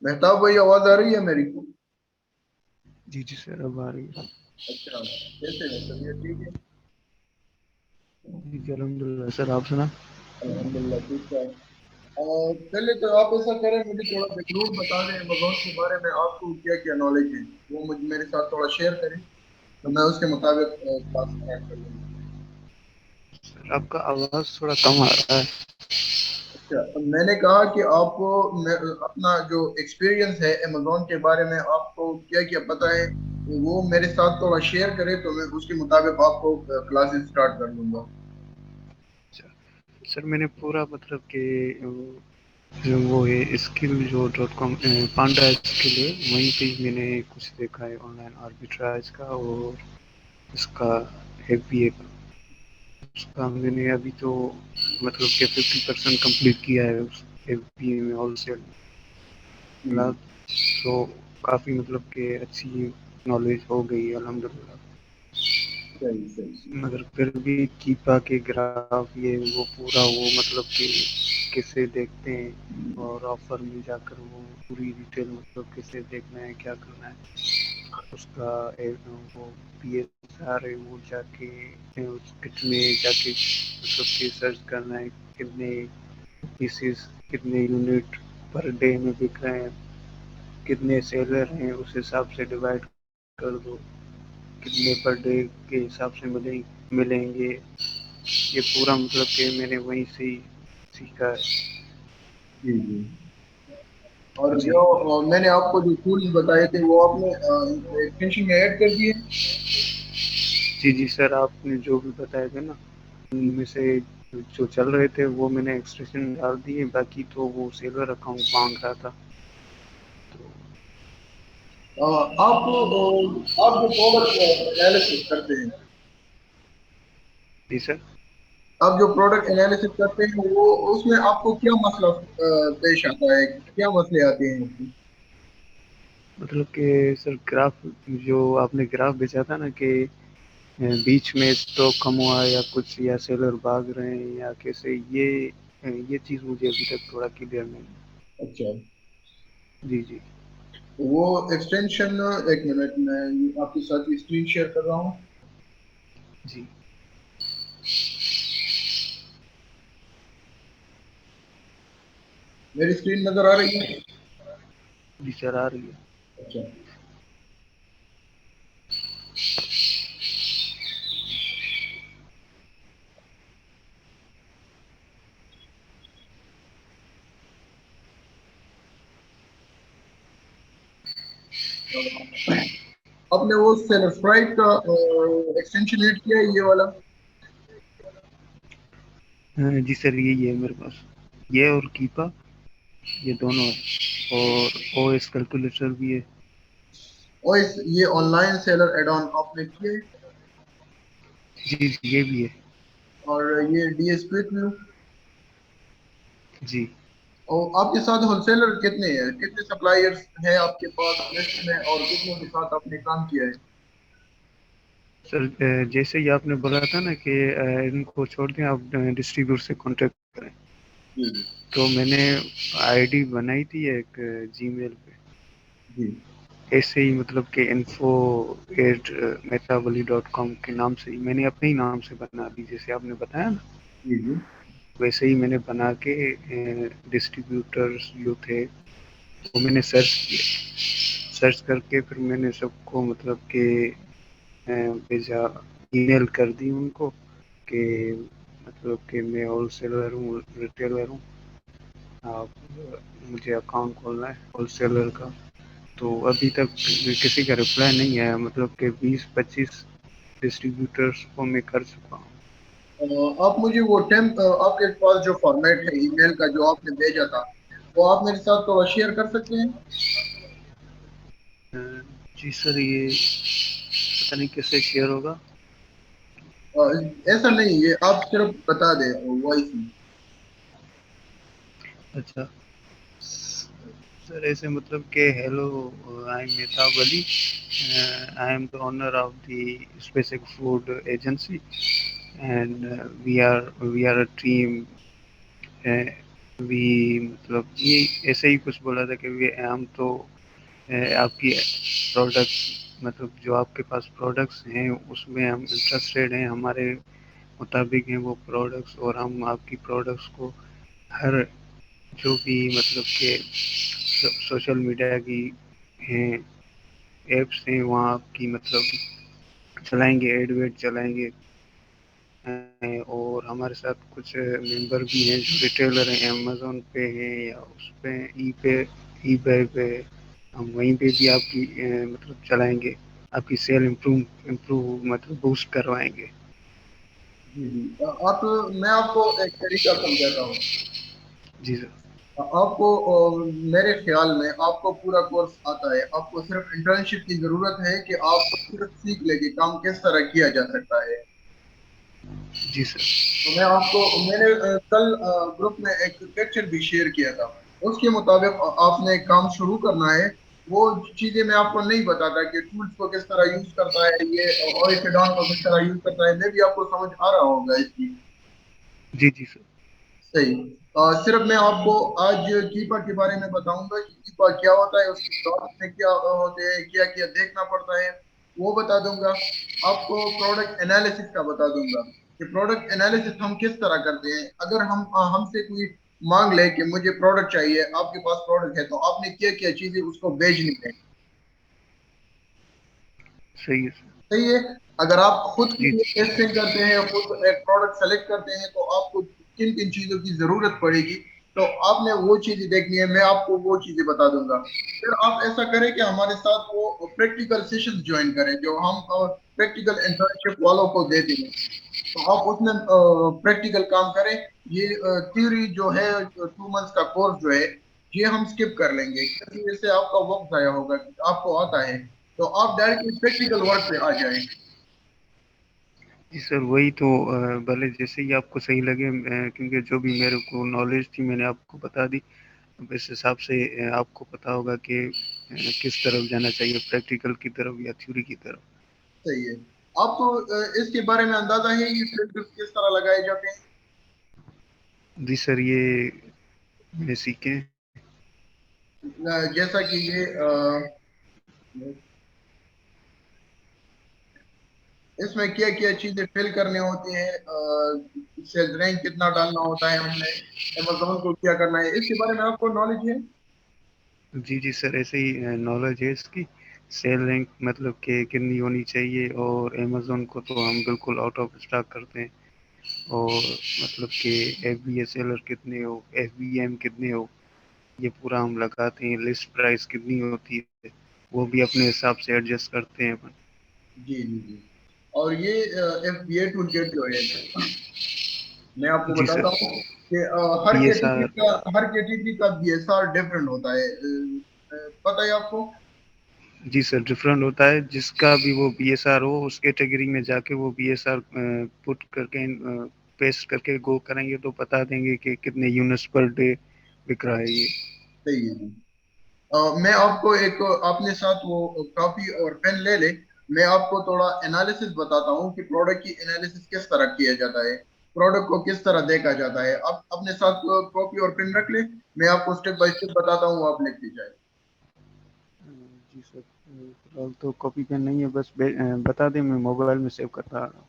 मेहताब भाई, आवाज आ रही है मेरी को? जी जी सर, अब आ रही है। अच्छा, कैसे हो? तबीयत ठीक है? जी जी अल्हम्दुलिल्लाह सर, आप सुना। अल्हम्दुलिल्लाह ठीक है। पहले तो आप ऐसा करें, मुझे थोड़ा बैकग्राउंड बता दें अमेजोन के बारे में, आपको क्या क्या नॉलेज है वो मुझे मेरे साथ थोड़ा शेयर करें, तो मैं उसके मुताबिक क्लास स्टार्ट कर लूँगा। सर आपका आवाज़ थोड़ा कम आ रहा है। अच्छा, तो मैंने कहा कि आपको अपना जो एक्सपीरियंस है अमेजोन के बारे में, आपको क्या क्या पता है वो मेरे साथ थोड़ा शेयर करें, तो मैं उसके मुताबिक आपको क्लासेस स्टार्ट कर लूँगा। अच्छा, सर मैंने पूरा मतलब कि जो वो है स्किल जो डॉट कॉम पांडा स्किल है, वहीं पे ही मैंने कुछ देखा है ऑनलाइन आर्बिट्राज का, और इसका एफबीए का। उसका मैंने अभी तो मतलब कि 50% कंप्लीट किया है उस एफबीए में होलसेल। जी। फिलहाल तो काफ़ी मतलब कि अच्छी नॉलेज हो गई है अल्हम्दुलिल्लाह। सही सही सही। मगर फिर भी कीपा के ग्राफ ये वो पूरा वो मतलब कि किसे देखते हैं, और ऑफर में जाकर वो पूरी डिटेल मतलब किसे देखना है, क्या करना है उसका एक वो पी एस आर है, वो जाके कितने जाके मतलब कि सर्च करना है, कितने पीसीस कितने यूनिट पर डे में बिक रहे हैं, कितने सेलर हैं उस हिसाब से डिवाइड कर दो, कितने पर डे के हिसाब से मिलेंगे। ये पूरा मतलब कि मैंने वहीं से ही सीखा है। जी जी। और जी जो मैंने आपको जो टूल्स बताए थे वो आपने एक्सटेंशन में ऐड कर दिए? जी जी सर, आपने जो भी बताए थे ना, उनमें से जो चल रहे थे वो मैंने एक्सटेंशन डाल दिए, बाकी तो वो सेलर अकाउंट मांग रहा था। तो आप जो प्रोडक्ट एनालिसिस करते हैं, जी सर, आप जो प्रोडक्ट एनालिसिस करते हैं वो उसमें आपको क्या मसला पेश आता है, क्या मसले आते हैं उसमें? मतलब कि सर ग्राफ, जो आपने ग्राफ भेजा था ना कि बीच में स्टॉक कम हुआ या कुछ, या सेलर भाग रहे हैं या कैसे, ये चीज़ मुझे अभी तक थोड़ा क्लियर नहीं है। अच्छा, जी जी वो एक्सटेंशन, एक मिनट मैं आपके साथ स्क्रीन शेयर कर रहा हूँ। जी मेरी स्क्रीन नजर आ रही है? जी सर, आ रही है। अच्छा। आपने वो सेलर स्प्राइट का एक्सटेंशन ऐड किया है, ये वाला? हाँ, जी सर, यही है मेरे पास, ये और कीपा, ये दोनों है, और ओएस कैलकुलेटर भी है। और ये ऑनलाइन सेलर एड ऑन आपने किया है? जी जी, ये भी है। और ये डीएस क्विक व्यू। जी और आपके साथ होलसेलर कितने हैं, कितने सप्लायर्स हैं आपके पास लिस्ट में, और कितनों के साथ आपने काम किया है? सर, जैसे ही आपने बोला था ना कि इनको छोड़ दें, आप डिस्ट्रीब्यूटर से कांटेक्ट करें, जी जी। तो मैंने आईडी बनाई थी एक जीमेल पे, जी ऐसे ही मतलब कि info एट मेटावली डॉट कॉम के नाम से ही मैंने अपने ही नाम से बना दी, जैसे आपने बताया ना, जी। जी वैसे ही मैंने बना के डिस्ट्रीब्यूटर्स जो थे वो मैंने सर्च किए, सर्च करके फिर मैंने सबको मतलब कि भेजा, ईमेल कर दी उनको कि मतलब कि मैं होलसेलर हूँ, रिटेलर हूँ, आप मुझे अकाउंट खोलना है होलसेलर का। तो अभी तक किसी का रिप्लाई नहीं आया, मतलब कि 20-25 डिस्ट्रीब्यूटर्स को मैं कर चुका हूँ। आप मुझे वो आपके पास जो फॉर्मेट है ईमेल का जो आपने भेजा था, वो आप मेरे साथ थोड़ा शेयर कर सकते हैं? अ, जी सर, ये पता नहीं कैसे शेयर होगा। अ, ऐसा नहीं, ये आप सिर्फ बता दें वॉइस में। अच्छा सर, ऐसे मतलब कि hello, I am Mehtab Ali, I am the owner of the specific food agency, and we are a team, भी मतलब ये ऐसे ही कुछ बोला था कि वे हम तो आपकी प्रोडक्ट मतलब जो आपके पास प्रोडक्ट्स हैं उसमें हम इंटरेस्टेड हैं, हमारे मुताबिक हैं वो प्रोडक्ट्स, और हम आपकी प्रोडक्ट्स को हर जो भी मतलब के सोशल मीडिया की हैं ऐप्स हैं वहाँ आपकी मतलब चलाएंगे, एड वेड चलाएंगे। और हमारे साथ कुछ मेंबर भी हैं जो रिटेलर हैं, अमेज़न पे हैं या उस पे ईबे पे, हम वहीं पे भी आपकी मतलब चलाएँगे, आपकी सेल इम्प्रूव इम्प्रूव मतलब बूस्ट करवाएँगे। जी जी। आप मैं आपको एक तरीका समझाता हूँ। जी सर। आपको मेरे ख्याल में आपको पूरा कोर्स आता है, आपको सिर्फ इंटर्नशिप की जरूरत है कि आप सिर्फ सीख ले कि काम किस तरह किया जा सकता है। जी सर। तो मैंने कल ग्रुप में एक लेक्चर भी शेयर किया था। उसके मुताबिक आपने काम शुरू करना है। वो चीजें मैं आपको नहीं बताता कि टूल्स को किस तरह यूज करता है ये, ओएसिडॉन को किस तरह यूज करता है, मैं भी आपको समझ आ रहा होगा इसकी। जी, जी सर। सही। सिर्फ मैं आपको आज कीपा के बारे में बताऊंगा कि कीपा क्या होता है, उसके जॉब में क्या होते हैं, क्या क्या देखना पड़ता है, वो बता दूंगा। आपको प्रोडक्ट एनालिसिस का बता दूंगा कि प्रोडक्ट एनालिसिस हम किस तरह करते हैं। अगर हमसे कोई मांग ले कि मुझे प्रोडक्ट चाहिए, आपके पास प्रोडक्ट है, तो आपने क्या क्या चीजें उसको भेजनी है। सही है सर। सही है। अगर आप खुद के जी, लिए जी। टेस्टिंग करते हैं, खुद एक प्रोडक्ट सेलेक्ट करते हैं, तो आपको किन किन चीजों की जरूरत पड़ेगी, तो आपने वो चीजें देखनी है, मैं आपको वो चीजें बता दूंगा। फिर आप ऐसा करें कि हमारे साथ वो प्रैक्टिकल सेशंस ज्वाइन करें जो हम प्रैक्टिकल इंटर्नशिप वालों को देते हैं। तो आप उसमें प्रैक्टिकल काम करें। ये थ्योरी जो है, 2 मंथ्स का कोर्स जो है, ये हम स्किप कर लेंगे क्योंकि इससे आपका वक्त जाया होगा। आपको आता है तो आप डायरेक्टली प्रैक्टिकल वर्क पे आ जाएं। जी सर, वही तो भले जैसे ही आपको सही लगे, क्योंकि जो भी मेरे को नॉलेज थी मैंने आपको बता दी। अब इस हिसाब से आपको पता होगा कि किस तरफ जाना चाहिए, प्रैक्टिकल की तरफ या थ्योरी की तरफ। सही है। आपको इसके बारे में अंदाजा है ये फिल्टर्स किस तरह लगाए जाते हैं? जी सर, ये मैंने सीखे हैं। जैसा कि ये इसमें क्या क्या चीजें फिल करनी होती हैं, सेल्स रैंक कितना डालना होता है हमने, अमेजोन को क्या करना है, इसके बारे में आपको नॉलेज है? जी, जी सर, ऐसे ही नॉलेज है इसकी। सेल रैंक मतलब कि कितनी होनी चाहिए, और अमेज़न को तो हम बिल्कुल आउट ऑफ स्टॉक करते हैं। और मतलब कि एफबीए सेलर कितने हो, एफबीएम कितने हो, ये पूरा हम लगाते हैं। लिस्ट प्राइस कितनी होती है, वो भी अपने हिसाब से एडजस्ट करते हैं अपन। जी जी जी। और ये FBA टूल किट जो है, मैं आपको जी बताता सर। हूँ कि पीएसआर। हर कैटेगरी का BSR डिफरेंट होता है। पता है आपको? जी सर, डिफरेंट होता है। जिसका भी वो बीएसआर हो उस कैटेगरी में जाके वो बीएसआर पुट करके पेस्ट करके गो करेंगे तो बता देंगे कि कितने यूनिट्स पर डे बिक रहा है ये। सही है जी। मैं आपको एक अपने साथ वो कॉपी और पेन ले ले। मैं आपको थोड़ा एनालिसिस बताता हूँ कि प्रोडक्ट की एनालिसिस किस तरह किया जाता है, प्रोडक्ट को किस तरह देखा जाता है। आप अपने साथ कॉपी और पेन रख ले, मैं आपको स्टेप बाय स्टेप बताता हूँ, आप लिखते जाए। जी सर, फिलहाल तो कॉपी पेन नहीं है, बस बता दें, मैं मोबाइल में सेव करता आ रहा हूँ,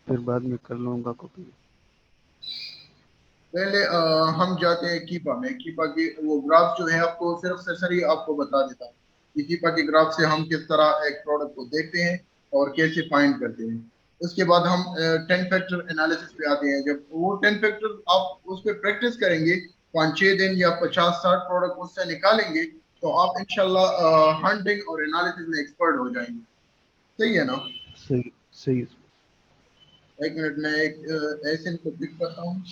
फिर बाद में कर लूँगा कॉपी। पहले हम जाते हैं कीपा में। कीपा की वो ग्राफ जो है, आपको सिर्फ सरसरी आपको बता देता हूँ कि कीपा के ग्राफ से हम किस तरह एक प्रोडक्ट को देखते हैं और कैसे फाइंड करते हैं। उसके बाद हम 10 फैक्टर एनालिसिस पे आते हैं। जब वो 10 फैक्टर आप उस पर प्रैक्टिस करेंगे, 5-6 दिन या 50-60 प्रोडक्ट उससे निकालेंगे, तो आप इंशाल्लाह हंटिंग और एनालिसिस में एक्सपर्ट हो जाएंगे। सही है ना? सही। सही है। 1 मिनट में एक ऐसे को पिक करता हूँ।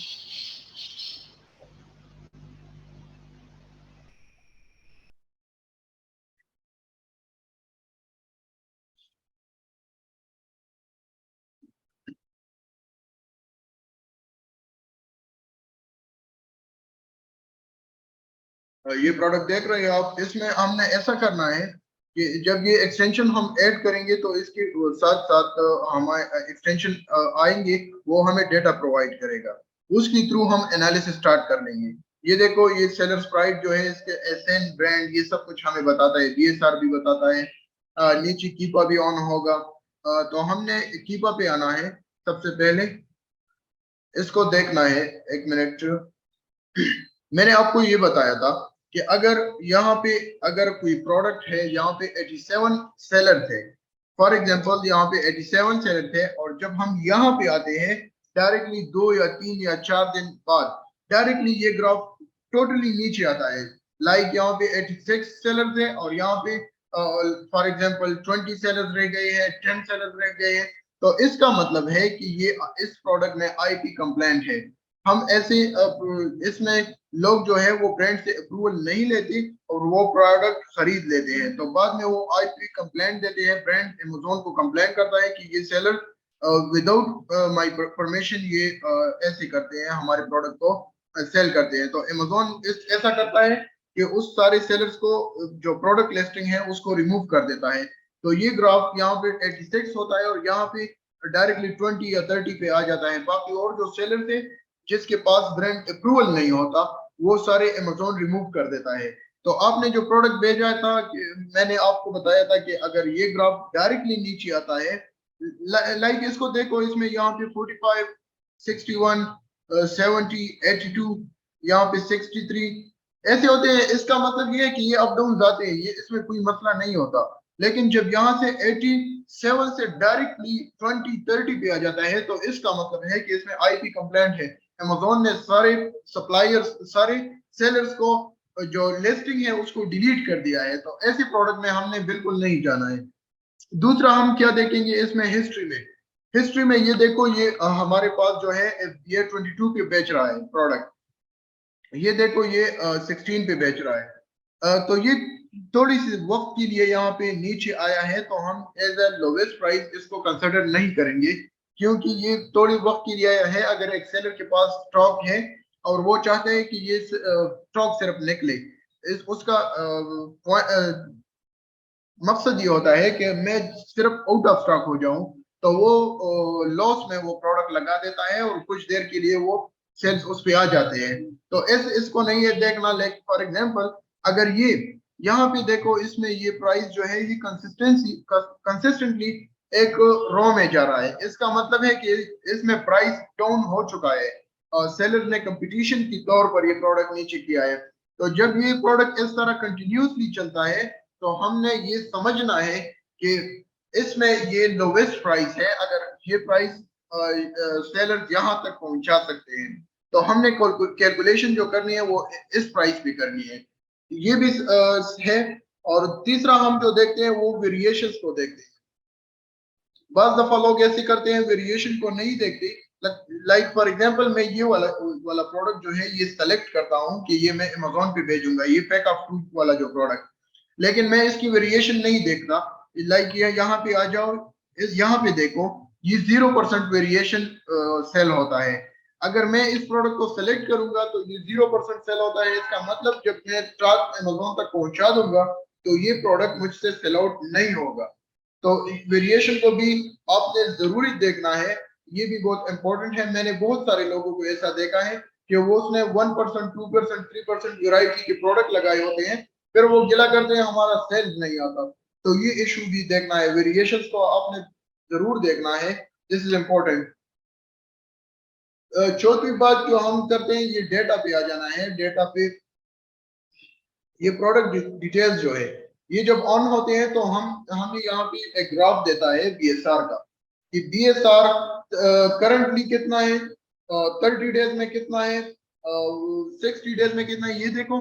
ये प्रोडक्ट देख रहे हैं आप, इसमें हमने ऐसा करना है कि जब ये एक्सटेंशन हम ऐड करेंगे तो इसके साथ साथ हमारे एक्सटेंशन आएंगे, वो हमें डेटा प्रोवाइड करेगा। उसके थ्रू हम एनालिसिस स्टार्ट कर लेंगे। ये देखो, ये सेलर स्प्राइट जो है इसके एसएन ब्रांड, ये सब कुछ हमें बताता है, बीएसआर भी बताता है। नीचे कीपा भी ऑन होगा। तो हमने कीपा पे आना है सबसे पहले, इसको देखना है। एक मिनट, मैंने आपको ये बताया था कि अगर यहाँ पे अगर कोई प्रोडक्ट है, यहाँ पे 87 सेलर थे, फॉर एग्जांपल यहाँ पे 87 सेलर थे, और जब हम यहाँ पे आते हैं डायरेक्टली 2 या 3 या 4 दिन बाद, डायरेक्टली ये ग्राफ टोटली नीचे आता है। लाइक यहाँ पे 86 सेलर थे और यहाँ पे फॉर एग्जांपल 20 सेलर रह गए हैं, 10 सेलर रह गए हैं। तो इसका मतलब है कि ये इस प्रोडक्ट में आईपी कंप्लेंट है। हम ऐसे इसमें लोग जो है वो ब्रांड से अप्रूवल नहीं लेते और वो प्रोडक्ट खरीद लेते हैं, तो बाद में वो आईपी कंप्लेंट देते हैं। ब्रांड अमेजोन को कंप्लेन करता है कि ये सेलर विदाउट माय परमिशन ये ऐसे करते हैं, हमारे प्रोडक्ट को सेल करते हैं। तो अमेजोन ऐसा करता है कि उस सारे सेलर्स को जो प्रोडक्ट लिस्टिंग है उसको रिमूव कर देता है। तो ये ग्राफ यहाँ पे 86 होता है और यहाँ पे डायरेक्टली 20 या 30 पे आ जाता है। बाकी और जो सेलर थे जिसके पास ब्रांड अप्रूवल नहीं होता, वो सारे अमेजोन रिमूव कर देता है। तो आपने जो प्रोडक्ट भेजा था, मैंने आपको बताया था कि अगर ये ग्राफ डायरेक्टली नीचे आता है, लाइक इसको देखो, इसमें यहाँ पे 45, 61, 70, 82, यहाँ पे 63 ऐसे होते हैं। इसका मतलब ये है कि ये अप डाउन जाते हैं, ये इसमें कोई मसला नहीं होता। लेकिन जब यहाँ से 87 से डायरेक्टली 20, 30 पे आ जाता है, तो इसका मतलब है कि इसमें आईपी कंप्लेंट है। अमेजोन ने सारे सप्लायर्स, सारे सेलर्स को जो लिस्टिंग है उसको डिलीट कर दिया है। तो ऐसे प्रोडक्ट में हमने बिल्कुल नहीं जाना है। दूसरा हम क्या देखेंगे इसमें, हिस्ट्री में। हिस्ट्री में ये देखो, ये हमारे पास जो है ये 22 पे बेच रहा है प्रोडक्ट, ये देखो ये 16 पे बेच रहा है। तो ये थोड़ी सी वक्त के लिए यहाँ पे नीचे आया है, तो हम एज ए लोवेस्ट प्राइस इसको कंसिडर नहीं करेंगे, क्योंकि ये थोड़ी वक्त के लिए आया है। अगर एक सेलर के पास स्टॉक है और वो चाहते हैं कि ये स्टॉक सिर्फ निकले, इस उसका मकसद ये होता है कि मैं सिर्फ आउट ऑफ स्टॉक हो जाऊं, तो वो लॉस में वो प्रोडक्ट लगा देता है और कुछ देर के लिए वो सेल्स उस पे आ जाते हैं। तो इसको नहीं है देखना। लाइक फॉर एग्जांपल, अगर ये यहाँ पे देखो, इसमें ये प्राइस जो है ये कंसिस्टेंटली एक रो में जा रहा है, इसका मतलब है कि इसमें प्राइस डाउन हो चुका है और सेलर ने कंपटीशन के तौर पर ये प्रोडक्ट नीचे किया है। तो जब ये प्रोडक्ट इस तरह कंटिन्यूसली चलता है, तो हमने ये समझना है कि इसमें ये लोवेस्ट प्राइस है। अगर ये प्राइस सेलर यहाँ तक पहुंचा सकते हैं, तो हमने कैलकुलेशन जो करनी है वो इस प्राइस पे करनी है। ये भी है। और तीसरा हम जो देखते हैं वो वेरिएशंस को देखते हैं। बस दफा लोग ऐसे करते हैं, वेरिएशन को नहीं देखते। लाइक फॉर एग्जांपल, मैं ये वाला प्रोडक्ट जो है ये सेलेक्ट करता हूँ कि ये मैं अमेजोन पे भेजूंगा, ये पैक ऑफ फ्रूट वाला जो प्रोडक्ट, लेकिन मैं इसकी वेरिएशन नहीं देखता। लाइक ये यहाँ पे आ जाओ, इस यहाँ पे देखो, ये 0% वेरिएशन सेल होता है। अगर मैं इस प्रोडक्ट को सेलेक्ट करूंगा तो ये 0% सेल होता है। इसका मतलब जब मैं स्टॉक अमेजोन तक पहुंचा दूंगा तो ये प्रोडक्ट मुझसे सेल आउट नहीं होगा। तो वेरिएशन को भी आपने जरूरी देखना है, ये भी बहुत इंपॉर्टेंट है। मैंने बहुत सारे लोगों को ऐसा देखा है कि वो उसने 1%, 2%, 3% वेराइटी के प्रोडक्ट लगाए होते हैं, फिर वो गिला करते हैं हमारा सेल्स नहीं आता। तो ये इशू भी देखना है, वेरिएशंस को आपने जरूर देखना है, दिस इज इम्पोर्टेंट। चौथी बात जो हम करते हैं, ये डेटा पे आ जाना है। डेटा पे ये प्रोडक्ट डिटेल्स जो है, ये जब ऑन होते हैं तो हमें यहाँ पे एक ग्राफ देता है बीएसआर का, कि बीएसआर करंटली कितना है, 30 डेज में कितना है, 60 डेज में कितना है। ये देखो,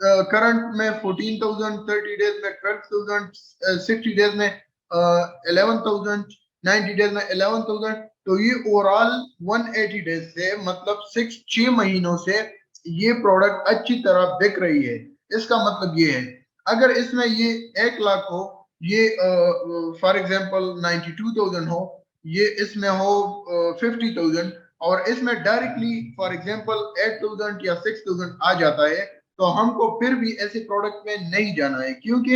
करंट में 14,000, 30 डेज में 12,000, 60 डेज में 11,000, 90 डेज में 11,000। तो ये ओवरऑल 180 डेज से, मतलब 6 महीनों से ये प्रोडक्ट अच्छी तरह बिक रही है। इसका मतलब ये है, अगर इसमें ये 1 लाख हो, ये फॉर एग्जांपल 92,000 हो, ये इसमें हो 50,000, और इसमें डायरेक्टली फॉर एग्जांपल 8,000 या 6,000 आ जाता है, तो हमको फिर भी ऐसे प्रोडक्ट में नहीं जाना है, क्योंकि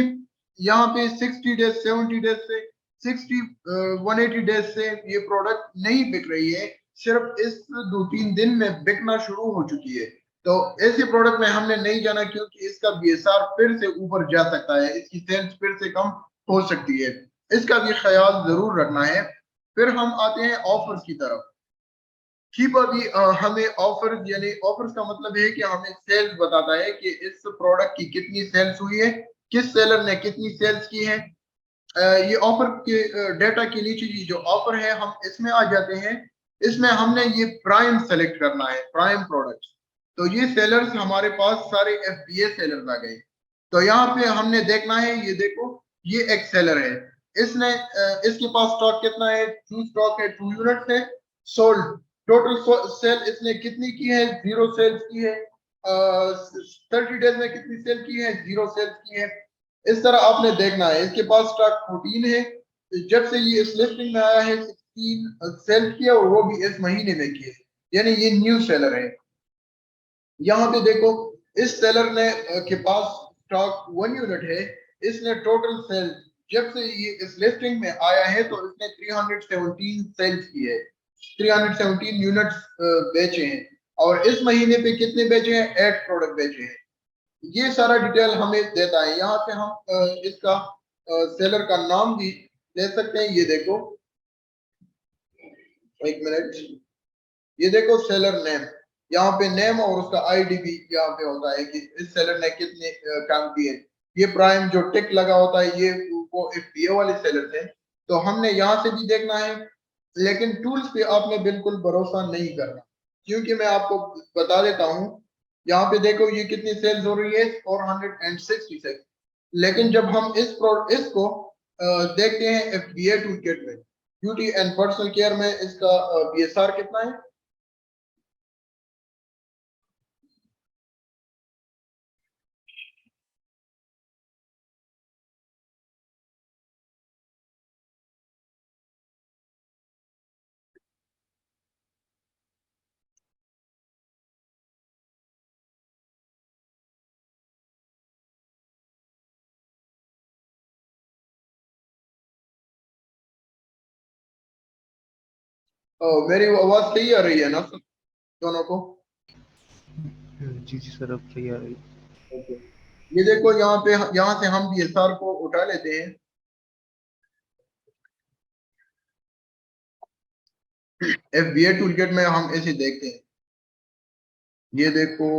यहाँ पे 60 डेज, 70 डेज से 60, 180 डेज से ये प्रोडक्ट नहीं बिक रही है, सिर्फ इस 2-3 दिन में बिकना शुरू हो चुकी है। तो ऐसे प्रोडक्ट में हमने नहीं जाना क्योंकि इसका बीएसआर फिर से ऊपर जा सकता है, इसकी सेल्स फिर से कम हो सकती है, इसका भी ख्याल जरूर रखना है। फिर हम आते हैं ऑफर्स की तरफ। कीप अभी हमें ऑफर्स, यानी ऑफर्स का मतलब है कि हमें सेल्स बताता है कि इस प्रोडक्ट की कितनी सेल्स हुई है, किस सेलर ने कितनी सेल्स की है। ये ऑफर के डेटा के नीचे ये जो ऑफर है हम इसमें आ जाते हैं। इसमें हमने ये प्राइम सेलेक्ट करना है, प्राइम प्रोडक्ट्स। तो ये सेलर्स हमारे पास सारे एफबीए सेलर्स आ गए। तो यहाँ पे हमने देखना है, ये देखो ये एक सेलर है, इसने इसके पास स्टॉक कितना है, टू स्टॉक है, 2 यूनिट्स है, सोल्ड। टोटल सेल इसने कितनी की है, 0 सेल्स की है। 30 डेज में कितनी सेल की है, 0 सेल्स की है। इस तरह आपने देखना है। इसके पास स्टॉक 14 है, जब से ये इस लिस्टिंग में आया है 16 सेल किया, और वो भी इस महीने में किए, यानी ये न्यू सेलर है। यहाँ पे देखो इस सेलर ने के पास स्टॉक 1 यूनिट है, इसने टोटल सेल जब से ये इस लिस्टिंग में आया है तो इसने 317 सेल्स की है, 317 यूनिट्स बेचे हैं। और इस महीने पे कितने बेचे हैं, 8 प्रोडक्ट बेचे हैं। ये सारा डिटेल हमें देता है। यहाँ पे हम इसका सेलर का नाम भी दे सकते हैं। ये देखो, एक मिनट, ये देखो सेलर नेम, यहाँ पे नेम और उसका आईडी भी यहाँ पे होता है कि इस सेलर ने कितने काम किए। ये प्राइम जो टिक लगा होता है ये वो एफपीए वाले सेलर थे, तो हमने यहाँ से भी देखना है। लेकिन टूल्स पे आपने बिल्कुल भरोसा नहीं करना, क्योंकि मैं आपको बता देता हूँ। यहाँ पे देखो ये कितनी सेल्स हो रही है, 466। लेकिन जब हम इसको देखते हैं एफबीए टूल किट में, ब्यूटी एंड पर्सनल केयर में इसका बीएसआर कितना है। मेरी आवाज सही आ रही है ना दोनों को। जी जी सर, अब सही आ रही है। ओके, ये देखो यहाँ पे, यहाँ से हम बीएसआर को उठा लेते हैं। एफबीए टूलकिट में हम इसे देखते हैं। ये देखो,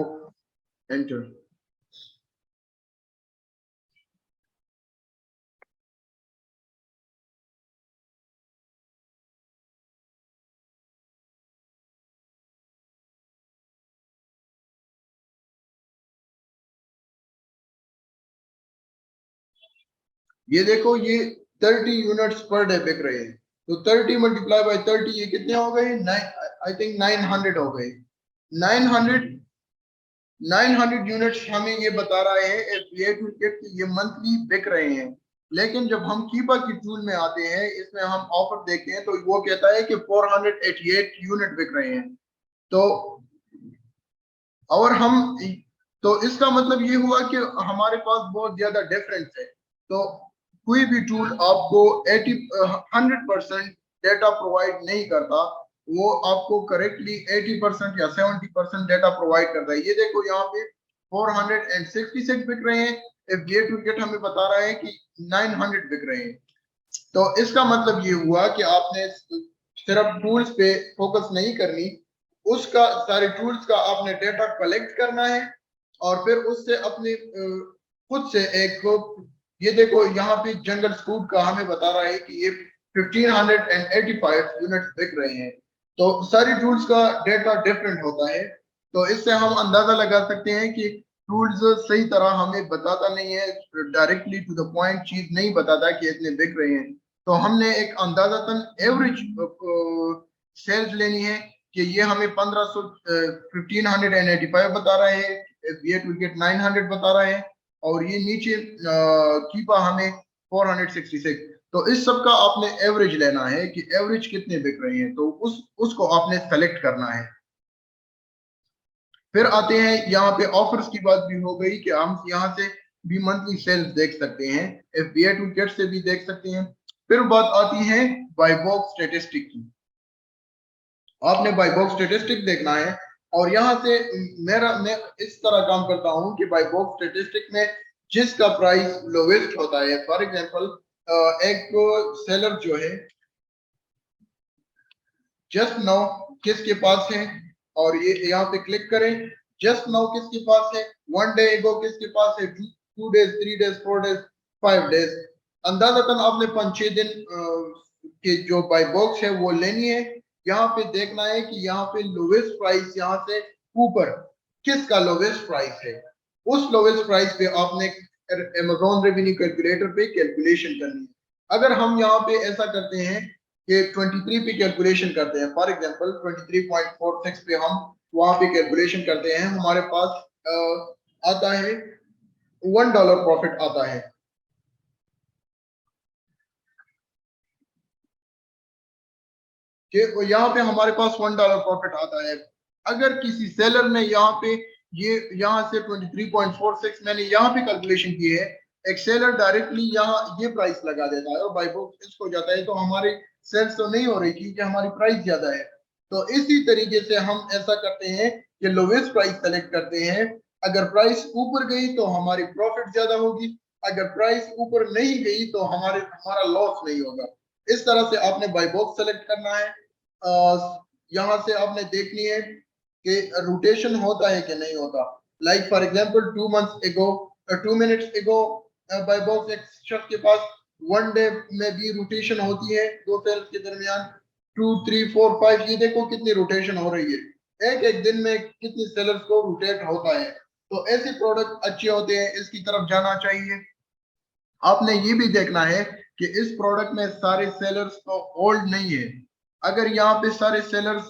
एंटर। ये देखो ये 30 यूनिट्स पर डे बिक रहे हैं। तो 30 × 30 ये कितने हो गए, 900 हो गए। 900 900 यूनिट्स हमें ये बता रहा है एफबीए टूलकिट कि ये मंथली बिक रहे हैं। लेकिन जब हम कीपा की टूल में आते हैं, इसमें हम ऑफर देखते हैं, तो वो कहता है कि 488 यूनिट बिक रहे हैं। तो और हम, तो इसका मतलब ये हुआ कि हमारे पास बहुत ज्यादा डिफरेंस है। तो कोई भी टूल आपको 100% डेटा प्रोवाइड नहीं करता, वो आपको करेक्टली 80% या 70% डेटा प्रोवाइड करता है। ये देखो यहाँ पे 466 बिक रहे हैं, एफबीए टूलकिट हमें बता रहा है कि 900 बिक रहे हैं। तो इसका मतलब ये हुआ कि आपने सिर्फ टूल्स पे फोकस नहीं करनी, उसका सारे टूल्स का आपने डेटा कलेक्ट करना है, और फिर उससे अपने खुद से एक, ये देखो यहाँ पे जंगल स्कूट का हमें बता रहा है कि ये 1585 यूनिट्स बिक रहे हैं। तो सारी टूल्स का डेटा डिफरेंट होता है। तो इससे हम अंदाजा लगा सकते हैं कि टूल्स सही तरह हमें बताता नहीं है, डायरेक्टली टू द पॉइंट चीज नहीं बताता कि इतने बिक रहे हैं। तो हमने एक अंदाजतन एवरेज सेल्स लेनी है कि ये हमें 1585 बता रहा है, ये टूलकिट 900 बता रहा है, और ये नीचे कीपा हमें 466। तो इस सब का आपने एवरेज लेना है कि एवरेज कितने बिक रहे हैं, तो उसको आपने सेलेक्ट करना है। फिर आते हैं यहाँ पे ऑफर्स की बात भी हो गई कि हम यहाँ से भी मंथली सेल्स देख सकते हैं, एफबीए टूलकिट से भी देख सकते हैं। फिर बात आती है बाय बॉक्स स्टेटिस्टिक की। आपने बाय बॉक्स स्टेटिस्टिक देखना है। और यहाँ से मैं इस तरह काम करता हूँ कि बाय बॉक्स स्टेटिस्टिक में जिसका प्राइस लोवेस्ट होता है, फॉर एग्जांपल एक सेलर जो है जस्ट नाउ किसके पास है, और ये यहाँ पे क्लिक करें, जस्ट नाउ किसके पास है, 1 डे एगो किसके पास है, 2 डेज, 3 डेज, 4 डेज, 5 डेज, अंदाजतन आपने 5-6 दिन के जो बाय बॉक्स है वो लेनी है। यहाँ पे देखना है कि यहाँ पे लोवेस्ट प्राइस यहाँ से ऊपर किसका लोवेस्ट प्राइस है, उस लोवेस्ट प्राइस पे आपने अमेजोन रेवेन्यू कैलकुलेटर पे कैलकुलेशन करनी है। अगर हम यहाँ पे ऐसा करते हैं कि 23 पे कैलकुलेशन करते हैं, फॉर एग्जांपल 23.46 पे हम वहां पे कैलकुलेशन करते हैं, हमारे पास आता है $1 प्रॉफिट आता है। कि यहाँ पे हमारे पास $1 प्रॉफिट आता है। अगर किसी सेलर ने यहाँ पे ये यहाँ से 23.46 मैंने यहाँ पे कैलकुलेशन की है, एक सेलर डायरेक्टली यहाँ ये प्राइस लगा देता है और बाय बॉक्स इसको जाता है, तो हमारी सेल्स तो नहीं हो रही क्योंकि हमारी प्राइस ज्यादा है। तो इसी तरीके से हम ऐसा करते हैं कि लोवेस्ट प्राइस सेलेक्ट करते हैं। अगर प्राइस ऊपर गई तो हमारी प्रॉफिट ज्यादा होगी, अगर प्राइस ऊपर नहीं गई तो हमारा लॉस नहीं होगा। इस तरह से आपने बाय बॉक्स सेलेक्ट करना है। यहाँ से आपने देखनी है कि रोटेशन होता है कि नहीं होता। लाइक फॉर एग्जांपल 2 मंथ्स एगो, 2 मिनट्स एगो बाय बॉक्स एक शख्स के पास 1 डे में भी रोटेशन होती है दो सेल्स के दरमियान, 2, 3, 4, 5, ये देखो कितनी रोटेशन हो रही है, एक एक दिन में कितनी सेलर्स को रोटेट होता है। तो ऐसे प्रोडक्ट अच्छे होते हैं, इसकी तरफ जाना चाहिए। आपने ये भी देखना है कि इस प्रोडक्ट में सारे सेलर्स तो ओल्ड नहीं है। अगर यहाँ पे सारे सेलर्स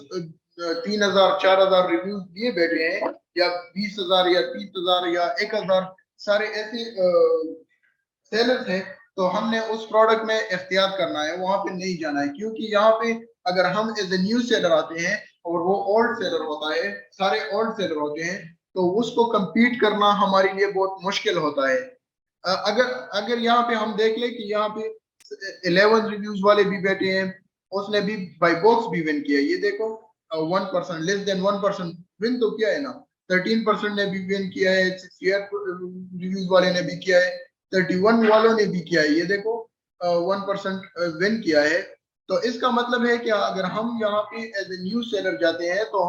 3,000 4,000 रिव्यूज दिए बैठे हैं, या 20,000 या 30,000 या 1,000 सारे ऐसे सेलर्स हैं, तो हमने उस प्रोडक्ट में एहतियात करना है, वहां पे नहीं जाना है। क्योंकि यहाँ पे अगर हम एज ए न्यू सेलर आते हैं और वो ओल्ड सेलर होता है, सारे ओल्ड सेलर होते हैं, तो उसको compete करना हमारे लिए बहुत मुश्किल होता है। अगर अगर यहाँ पे हम देख ले कि यहाँ पे 11 रिव्यूज वाले भी बैठे हैं, उसने भी बाय बॉक्स भी विन किया, ये देखो 1%, लेस देन 1% विन तो किया है ना। 13% ने भी विन किया है, 68 रिव्यूज वाले ने भी किया है, 31 वालों ने भी किया है, ये देखो 1% विन किया है। तो इसका मतलब है कि अगर हम यहाँ पे एज ए न्यू सेलर जाते हैं तो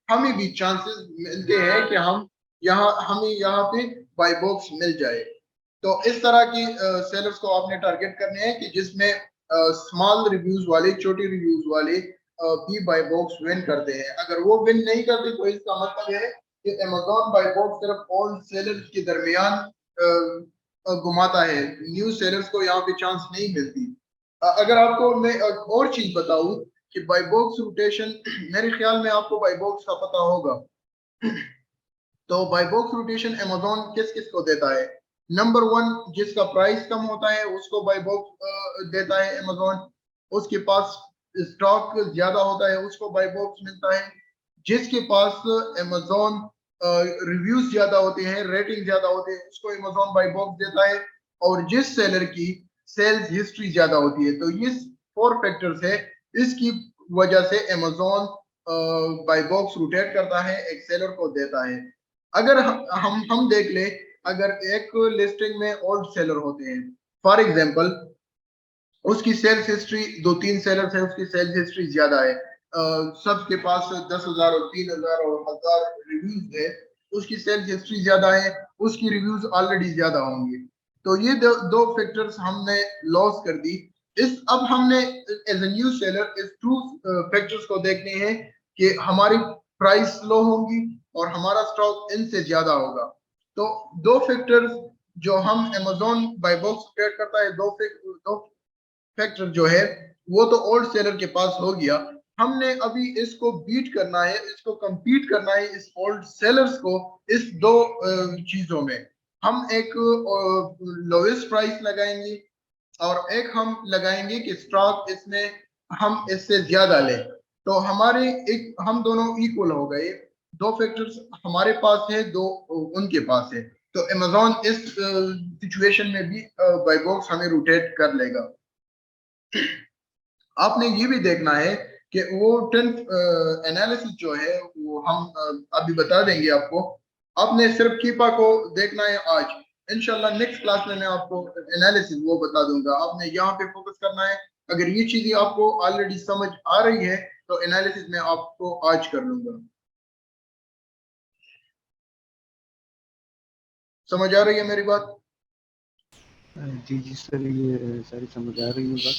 हमें भी चांसेस मिलते हैं कि हमें यहाँ पे बाय बॉक्स मिल जाए। तो इस तरह की सेलर्स को आपने टारगेट करने हैं कि जिसमें स्मॉल रिव्यूज वाले, छोटे रिव्यूज वाले भी बाय बॉक्स विन करते हैं। अगर वो विन नहीं करते तो इसका मतलब है कि अमेजोन बाय बॉक्स सिर्फ ओल्ड सेलर्स के दरमियान घुमाता है, न्यू सेलर्स को यहाँ पे चांस नहीं मिलती। अगर आपको मैं एक और चीज बताऊं कि बाय बॉक्स रोटेशन, मेरे ख्याल में आपको बाय बॉक्स का पता होगा। तो बाय बॉक्स रोटेशन अमेजोन किस किस को देता है? नंबर 1, जिसका प्राइस कम होता है उसको बाय बॉक्स देता है अमेजोन। उसके पास स्टॉक ज्यादा होता है उसको बाय बॉक्स मिलता है। जिसके पास अमेजोन रिव्यूज ज्यादा होते हैं, रेटिंग ज्यादा होते हैं, उसको अमेजोन बाय बॉक्स देता है। और जिस सेलर की सेल्स हिस्ट्री ज्यादा होती है, तो ये 4 फैक्टर्स है, इसकी वजह से अमेजोन बाय बॉक्स रोटेट करता है, एक सेलर को देता है। अगर हम देख ले, अगर एक लिस्टिंग में ओल्ड सेलर होते हैं, फॉर एग्जांपल उसकी सेल्स हिस्ट्री, 2-3 सेलर्स है उसकी सेल्स हिस्ट्री ज्यादा है, सबके पास 10,000 और 3,000 और 1,000 रिव्यूज है, उसकी सेल्स हिस्ट्री ज्यादा है, उसकी रिव्यूज ऑलरेडी ज्यादा होंगे। तो ये दो फैक्टर्स हमने लॉस कर दी। इस अब हमने एज ए न्यू सेलर इस 2 फैक्टर्स को देखने हैं कि हमारी प्राइस लो होगी और हमारा स्टॉक इनसे ज्यादा होगा। तो 2 फैक्टर्स जो हम अमेजोन बाय बॉक्स क्रिएट करता है, दो फैक्टर जो है वो तो ओल्ड सेलर के पास हो गया। हमने अभी इसको बीट करना है, इसको compete करना है इस ओल्ड सेलर्स को, इस 2 चीजों में। हम एक लोएस्ट प्राइस लगाएंगे और एक हम लगाएंगे कि स्टॉक इसमें हम इससे ज्यादा लें। तो हमारे एक हम दोनों इक्वल हो गए, 2 फैक्टर्स हमारे पास है, 2 उनके पास है। तो अमेजोन इस सिचुएशन में भी बाय बॉक्स हमें रोटेट कर लेगा। आपने ये भी देखना है कि वो 10th एनालिसिस जो है वो हम अभी बता देंगे आपको। आपने सिर्फ कीपा को देखना है आज। इंशाल्लाह नेक्स्ट क्लास में मैं आपको एनालिसिस वो बता दूंगा। आपने यहाँ पे फोकस करना है। अगर ये चीजें आपको ऑलरेडी समझ आ रही है तो एनालिसिस मैं आपको आज कर लूंगा। समझ आ रही है मेरी बात? जी जी सर, ये सारी समझ आ रही है बात,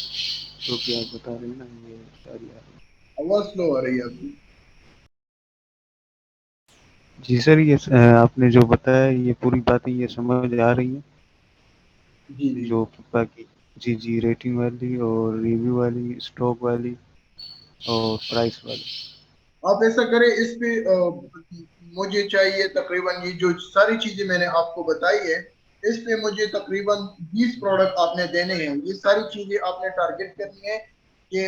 जो कि आप बता रहे हैं ना, ये सारी आ रही आवाज स्लो आ रही है आपकी। है। जी सर, ये आपने जो बताया ये पूरी बातें ये समझ आ रही हैं, जी जी। जो बाकी। जी जी, रेटिंग वाली और रिव्यू वाली, स्टॉक वाली और प्राइस वाली। आप ऐसा करें इस पे मुझे चाहिए तकरीबन ये जो सारी चीजें मैंने आपको बताई है, इस पे मुझे तकरीबन 20 प्रोडक्ट आपने देने हैं। ये सारी चीजें आपने टारगेट करनी है कि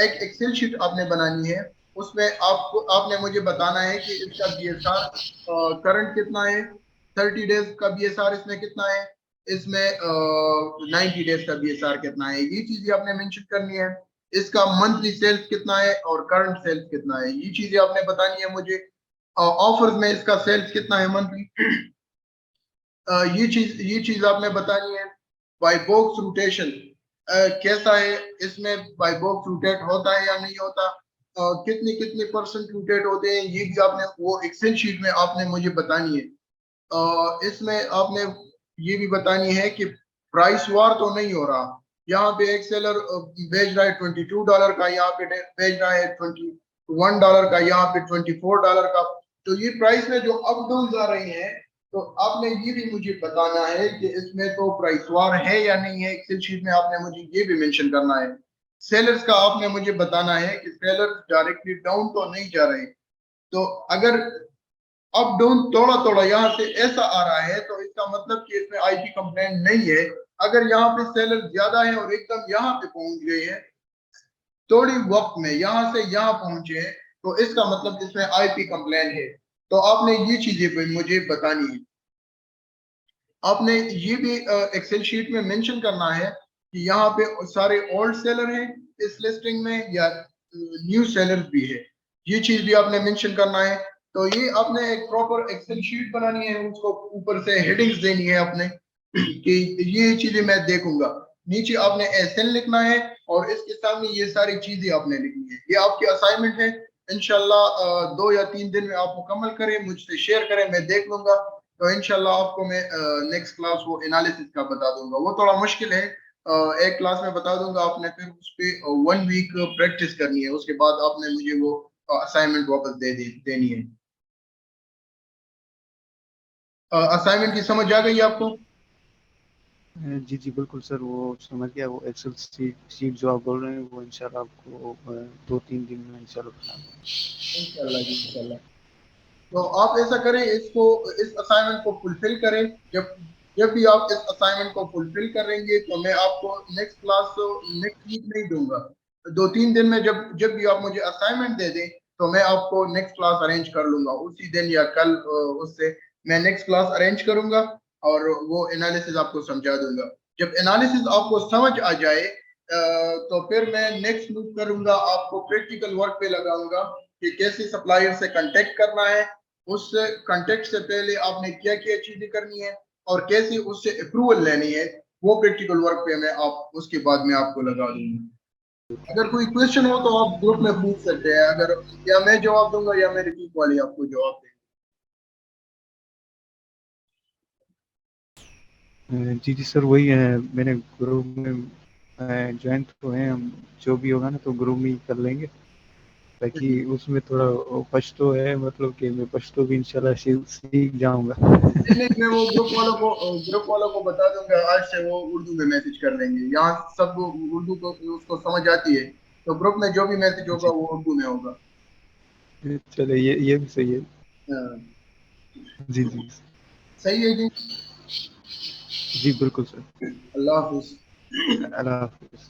एक एक्सेल शीट आपने बनानी है। उसमें आपको आपने मुझे बताना है कि इसका बीएसआर करंट कितना है, 30 डेज का बीएसआर इसमें कितना है, इसमें 90 डेज का बीएसआर कितना है। ये चीजें आपने मेंशन करनी है। इसका मंथली सेल्स कितना है और करंट सेल्स कितना है, ये चीजें आपने बतानी है मुझे। ऑफर्स में इसका सेल्स कितना है मंथली, ये चीज आपने बतानी है। बाय बॉक्स रोटेशन कैसा है, इसमें बाय बॉक्स रोटेट होता है या नहीं होता, कितने कितने परसेंट रोटेट होते हैं, ये भी आपने वो एक्सेल शीट में आपने मुझे बतानी है। इसमें आपने ये भी बतानी है कि प्राइस वार तो नहीं हो रहा। यहाँ पे एक सेलर बेच रहा है $22 का, यहाँ पे बेच रहा है $21 का, यहाँ पे $24 का। तो ये प्राइस में जो अप डाउन आ रही हैं, तो आपने ये भी मुझे बताना है कि इसमें तो प्राइस वार है या नहीं है। एक्सेल शीट में आपने मुझे ये भी मेंशन करना है। सेलर्स का आपने मुझे बताना है कि सेलर्स डायरेक्टली डाउन तो नहीं जा रहे। तो अगर अप डाउन थोड़ा थोड़ा यहाँ से ऐसा आ रहा है तो इसका मतलब कि इसमें आईपी कंप्लेंट नहीं है। अगर यहाँ पे सेलर ज्यादा है और एकदम यहाँ पे पहुंच गए हैं, थोड़ी वक्त में यहाँ से यहाँ पहुंचे हैं, तो इसका मतलब इसमें आईपी कंप्लेंट है। तो आपने ये चीजें भी मुझे बतानी है। आपने ये भी एक्सेल शीट में मेंशन करना है कि यहाँ पे सारे ओल्ड सेलर हैं इस लिस्टिंग में या न्यू सेलर भी है। ये चीज भी आपने मेंशन करना है। तो ये आपने एक प्रॉपर एक्सेल शीट बनानी है, उसको ऊपर से हेडिंग्स देनी है अपने कि ये चीजें मैं देखूंगा। नीचे आपने एसएन लिखना है और इसके सामने ये सारी चीजें आपने लिखनी है। ये आपकी असाइनमेंट है। इंशाल्लाह 2 या 3 दिन में आप मुकम्मल करें, मुझसे शेयर करें, मैं देख लूंगा। तो इंशाल्लाह आपको मैं नेक्स्ट क्लास वो एनालिसिस का बता दूंगा। वो थोड़ा मुश्किल है, एक क्लास में बता दूंगा। आपने फिर उस पे 1 वीक प्रैक्टिस करनी है, उसके बाद आपने मुझे वो असाइनमेंट वापस देनी है। असाइनमेंट की समझ आ गई आपको? जी जी बिल्कुल सर, वो समझ गया। वो एक्सेल शीट जो आप बोल रहे हैं वो इंशाल्लाह आपको 2-3 दिन में इंशाल्लाह बना दूंगा। इंशाल्लाह जी, इंशाल्लाह। तो आप ऐसा करें, इसको इस असाइनमेंट को फुलफिल करें। जब जब भी आप इस असाइनमेंट को फुलफिल करेंगे तो मैं आपको नेक्स्ट क्लास नेक्स्ट वीक नहीं दूंगा। 2-3 दिन में जब जब भी आप मुझे असाइनमेंट दे दें तो मैं आपको नेक्स्ट क्लास अरेंज कर लूंगा उसी दिन या कल। उससे मैं नेक्स्ट क्लास अरेंज करूंगा और वो एनालिसिस आपको समझा दूंगा। जब एनालिसिस आपको समझ आ जाए तो फिर मैं नेक्स्ट मूव करूंगा, आपको प्रैक्टिकल वर्क पे लगाऊंगा कि कैसे सप्लायर से कांटेक्ट करना है। उस कांटेक्ट से पहले आपने क्या क्या चीजें करनी है और कैसे उससे अप्रूवल लेनी है, वो प्रैक्टिकल वर्क पे मैं आप उसके बाद में आपको लगा दूंगा। अगर कोई क्वेश्चन हो तो आप ग्रुप में पूछ सकते हैं। अगर या मैं जवाब दूंगा या मेरे टीम वाले आपको जवाब देंगे। जी जी सर, वही है, मैंने ग्रुप में ज्वाइन तो है हम। जो भी होगा ना तो ग्रुप में ही कर लेंगे, ताकि उसमें थोड़ा पश्तो है, मतलब कि मैं पश्तो भी इंशाल्लाह सीख जाऊंगा। नहीं नहीं, मैं वो ग्रुप वालों को बता दूंगा। आज से वो उर्दू में मैसेज कर लेंगे। यहाँ सब उर्दू को उसको समझ आती है, तो ग्रुप में जो भी मैसेज होगा जी वो उर्दू में होगा। चलो, ये भी सही है। हाँ, जी जी। सही है जी। जी बिल्कुल सर। अल्लाह हाफिज। अल्लाह हाफिज़।